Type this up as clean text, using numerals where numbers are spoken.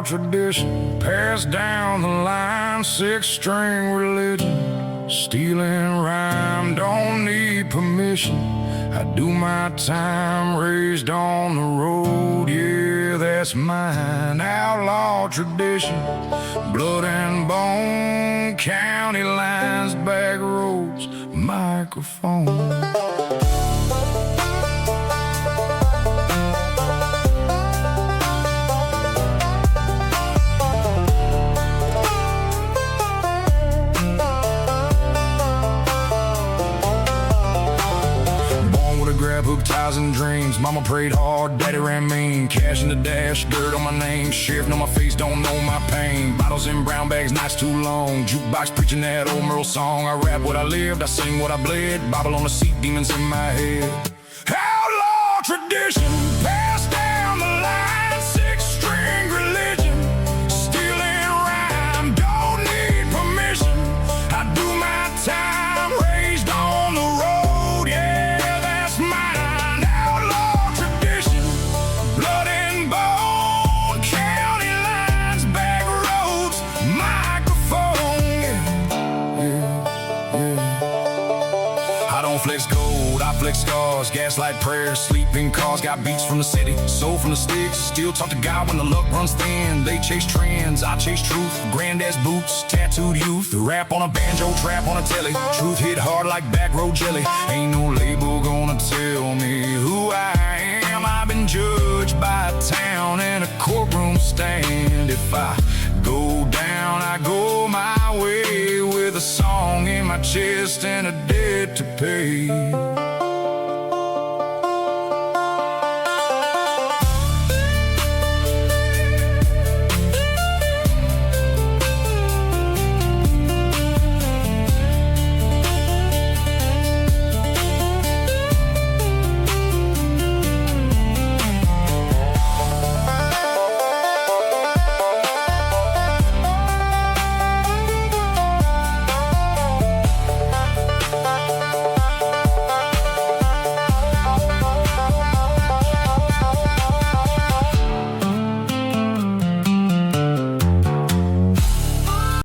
outlaw tradition, passed down the line, six-string religion. Stealing rhyme, don't need permission. I do my time, raised on the road, yeah, that's mine. Outlaw tradition, blood and bone, county lines, back roads, microphone. Grab hook ties and dreams. Mama prayed hard, daddy ran mean. Cash in the dash, dirt on my name. Sheriff on my face, don't know my pain. Bottles in brown bags, nights too long. Jukebox preaching that old Merle song. I rap what I lived, I sing what I bled. Bible on the seat, demons in my head. Outlaw tradition, passed down the line. Six-string religion, stealing rhyme, don't need permission. I do my time, raised on the road, yeah. I don't flex gold, I flex scars. Gaslight prayers, sleeping cars. Got beats from the city, soul from the sticks. Still talk to God when the luck runs thin. They chase trends, I chase truth. Granddad's boots, tattooed youth. Rap on a banjo, trap on a telly. Truth hit hard like back road jelly. Ain't no label gonna tell me who I am. I've been judged by a town and a courtroom stand. If I go down, I go my way, with a song in my chest and a debt to pay.